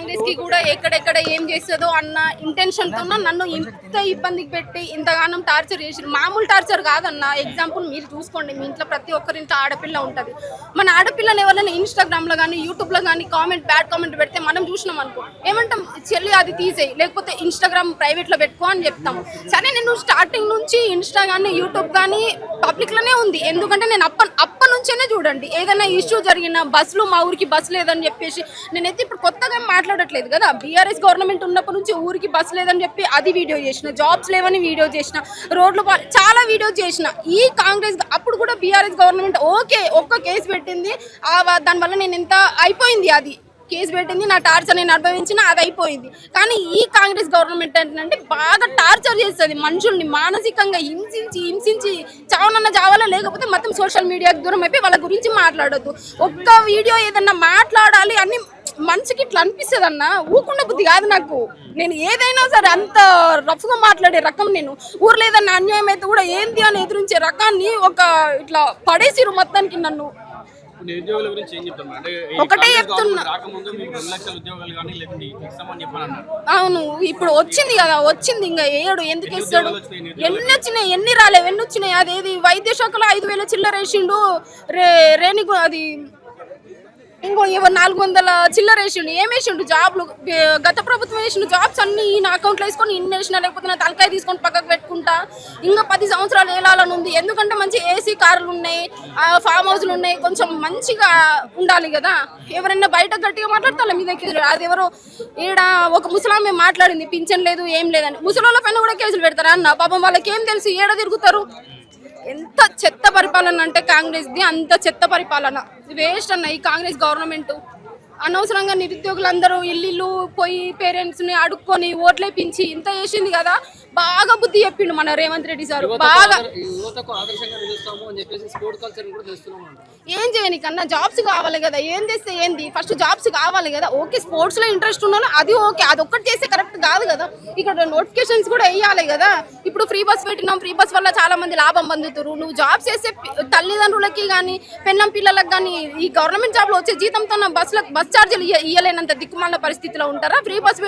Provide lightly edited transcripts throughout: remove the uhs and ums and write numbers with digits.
కాంగ్రెస్ కి కూడా ఎక్కడెక్కడ ఏం చేస్తుందో అన్న ఇంటెన్షన్ తో నన్ను ఇంత ఇబ్బందికి పెట్టి ఇంతగానం టార్చర్ చేసి, మామూలు టార్చర్ కాదన్న. ఎగ్జాంపుల్ మీరు చూసుకోండి, మీ ఇంట్లో ప్రతి ఒక్కరింట్లో ఆడపిల్ల ఉంటుంది. మన ఆడపిల్లని ఎవరైనా ఇన్స్టాగ్రామ్ లో కానీ యూట్యూబ్ లో కానీ బ్యాడ్ కామెంట్ పెడితే మనం చూసినాం అనుకో, ఏమంటాం, చెల్లి అది తీసేయి, లేకపోతే ఇన్స్టాగ్రామ్ ప్రైవేట్ లో పెట్టుకో అని చెప్తాం. సరే, నేను స్టార్టింగ్ నుంచి ఇన్స్టా కానీ యూట్యూబ్ కానీ పబ్లిక్ లోనే ఉంది. ఎందుకంటే నేను అప్ప నుంచేనే చూడండి, ఏదైనా ఇష్యూ జరిగిన బస్సులు, మా ఊరికి బస్సు లేదని చెప్పేసి, నేనైతే ఇప్పుడు కొత్తగా మాట్లాడట్లేదు కదా. బీఆర్ఎస్ గవర్నమెంట్ ఉన్నప్పటి నుంచి ఊరికి బస్సు లేదని చెప్పి అది వీడియో చేసిన, జాబ్స్ లేవని వీడియో చేసిన, రోడ్లు చాలా వీడియో చేసిన. ఈ కాంగ్రెస్ అప్పుడు కూడా బీఆర్ఎస్ గవర్నమెంట్ ఓకే ఒక్క కేసు పెట్టింది, దానివల్ల నేను ఎంత అయిపోయింది, అది కేసు పెట్టింది, నా టార్చర్ నేను అనుభవించిన, అది అయిపోయింది. కానీ ఈ కాంగ్రెస్ గవర్నమెంట్ ఏంటంటే బాగా టార్చర్ చేస్తుంది మనుషుల్ని, మానసికంగా హింసించి చావనన్న చావాలా, లేకపోతే మొత్తం సోషల్ మీడియాకి దూరం అయిపోయి వాళ్ళ గురించి మాట్లాడొద్దు. ఒక్క వీడియో ఏదన్నా మాట్లాడాలి అని మనసుకి ఇట్లా అనిపిస్తుంది అన్న, ఊకుండా బుద్ధి కాదు నాకు. నేను ఏదైనా సరే అంత రఫ్గా మాట్లాడే రకం. నేను ఊర్లో ఏదన్నా అన్యాయం అయితే కూడా ఏంది అని ఎదురించే రకాన్ని ఒక ఇట్లా పడేసిరు మొత్తానికి నన్ను. ఒకటే చెప్తున్నా, అవును ఇప్పుడు వచ్చింది కదా, వచ్చింది ఇంకా ఏడు ఎందుకు ఇస్తాడు, ఎన్ని వచ్చినాయి ఎన్ని రాలేవు, ఎన్ని వచ్చినాయి. అదేది వైద్య శాఖలో 5,000 చిల్లర వేసిండు, రేణిగు అది ఇంకో 400 చిల్లర వేసిండు. ఏం వేసిండు జాబ్లు, గత ప్రభుత్వం వేసిన జాబ్స్ అన్ని నా అకౌంట్లో వేసుకొని ఇన్ని వేసినా, లేకపోతే నా తలకాయ తీసుకొని పక్కకు పెట్టుకుంటా. ఇంకా 10 సంవత్సరాలు వేలాలని ఉంది. ఎందుకంటే మంచి ఏసీ కార్లు ఉన్నాయి, ఫామ్ హౌస్లు ఉన్నాయి, కొంచెం మంచిగా ఉండాలి కదా. ఎవరైనా బయట గట్టిగా మాట్లాడతా మీ దగ్గర, అది ఎవరో ఈడ ఒక ముసలామె మాట్లాడింది, పింఛన్ లేదు ఏం లేదని. ముసలాళ్ళ పైన కూడా కేసులు పెడతారా అన్న? పాపం వాళ్ళకి ఏం తెలుసు, ఏడ తిరుగుతారు. ఎంత చెత్త పరిపాలన అంటే కాంగ్రెస్ది, అంత చెత్త పరిపాలన. వేస్ట్ అన్న ఈ కాంగ్రెస్ గవర్నమెంట్. అనవసరంగా నిరుద్యోగులందరూ ఇల్లు పోయి పేరెంట్స్ని అడుక్కొని ఓట్లేపించి ఇంత చేసింది కదా. బాగా బుద్ధి చెప్పిండు మన రేవంత్ రెడ్డి సార్. బాగా ఏం చేయని కన్నా జాబ్స్ కావాలి కదా, ఏం చేస్తే ఏంది, ఫస్ట్ జాబ్స్ కావాలి కదా. ఓకే, స్పోర్ట్స్ లో ఇంట్రెస్ట్ ఉన్నాను, అది ఓకే, అది ఒక్కటి చేస్తే కరెక్ట్ కాదు కదా. ఇక్కడ నోటిఫికేషన్స్ కూడా వేయాలి కదా. ఇప్పుడు ఫ్రీ బస్ పెట్టినాం, ఫ్రీ బస్ వల్ల చాలా మంది లాభం పొందుతారు. నువ్వు జాబ్స్ చేస్తే తల్లిదండ్రులకి కానీ పెన్నం పిల్లలకు కానీ ఈ గవర్నమెంట్ జాబ్లో వచ్చే జీతంతో బస్ ఛార్జీలు ఇయ్యలేనంత దిక్కుమాల పరిస్థితిలో ఉంటారా? ఫ్రీ బస్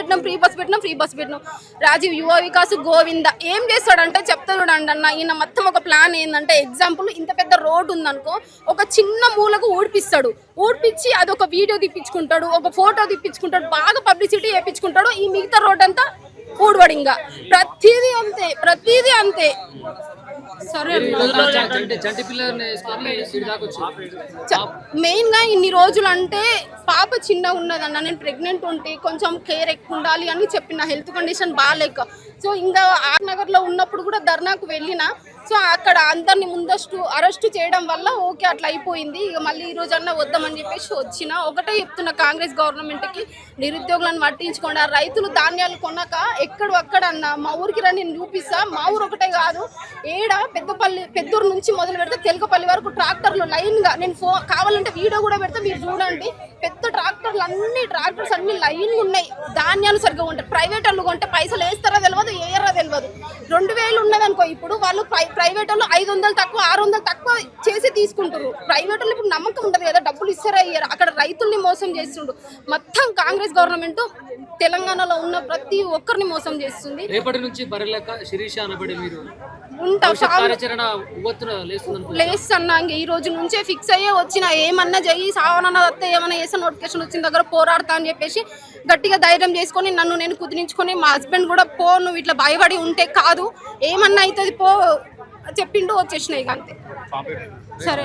పెట్టినాం. రాజీవ్ యువ వికాస్ గోవింద ఏం చేస్తాడంటే చెప్తా చూడండి అన్న. ఈయన మొత్తం ఒక ప్లాన్ ఏంటంటే, ఎగ్జాంపుల్ ఇంత పెద్ద రోడ్డు ఉందనుకో, ఒక చిన్న మూలకు ఊడిపించి అదొక వీడియో తీపించుకుంటాడు, ఒక ఫోటో తీపించుకుంటాడు, బాగా పబ్లిసిటీ చేయించుకుంటాడు. ఈ మిగతా రోడ్ అంతా ఊడవడు. ఇంకా ప్రతిదీ అంతే. సరే, మెయిన్ గా ఇన్ని రోజులు అంటే పాప చిన్న ఉన్నదన్న, నేను ప్రెగ్నెంట్ ఉంటే కొంచెం కేర్ ఎక్కువ ఉండాలి అని చెప్పిన, హెల్త్ కండిషన్ బాగాలేక. సో ఇంకా ఆర్నగర్ లో ఉన్నప్పుడు కూడా ధర్నాకు వెళ్ళిన. సో అక్కడ అందరిని ముందస్తు అరెస్ట్ చేయడం వల్ల ఓకే అట్లా అయిపోయింది. ఇక మళ్ళీ ఈ రోజన్నా వద్దామని చెప్పేసి వచ్చిన. ఒకటే చెప్తున్నా కాంగ్రెస్ గవర్నమెంట్ కి, నిరుద్యోగులను పట్టించుకోండి. ఆ రైతులు ధాన్యాలు కొన్నాక ఎక్కడు అక్కడ అన్న మా ఊరికి రండి, నేను చూపిస్తా. మా ఊరు ఒకటే కాదు, ఏడ పెద్దూరు నుంచి మొదలు పెడితే తెలకపల్లి వరకు ట్రాక్టర్లు లైన్ గా, నేను కావాలంటే వీడియో కూడా పెడితే మీరు చూడండి. పెద్ద ట్రాక్టర్స్ అన్ని లైన్ ఉన్నాయి. ధాన్యాలు సరిగ్గా ఉంటాయి. ప్రైవేట్ వాళ్ళు కొంటే పైసలు వేస్తారా తెలియదు, వేయరా తెలియదు. 2,000 ఉన్నదనుకో, ఇప్పుడు వాళ్ళు ప్రైవేట్ వాళ్ళు 500 తక్కువ 600 తక్కువ చేసి తీసుకుంటారు. ప్రైవేట్ వాళ్ళు ఇప్పుడు నమ్మకం ఉండదు కదా, డబ్బులు ఇస్తారా ఇయ్యారు. అక్కడ రైతుల్ని మోసం చేస్తుండ్రు. మొత్తం కాంగ్రెస్ గవర్నమెంట్ తెలంగాణలో ఉన్న ప్రతి ఒక్కరిని మోసం చేస్తుంది. రేపటి నుంచి బర్రెలక శిరీష అనబడి మీరు లేస్తున్నా. ఈ రోజు నుంచే ఫిక్స్ అయ్యే వచ్చిన, ఏమన్నా చెయ్యి సావనన్న వస్తే ఏమన్నా చేస్తే నోటిఫికేషన్ వచ్చిన దగ్గర పోరాడతా అని చెప్పేసి గట్టిగా ధైర్యం చేసుకొని నన్ను నేను కుదిరించుకొని, మా హస్బెండ్ కూడా పో నువ్వు ఇట్లా భయపడి ఉంటే కాదు, ఏమన్నా అవుతుంది పో చెప్పిండు, వచ్చేసినాయి అంతే. సరే.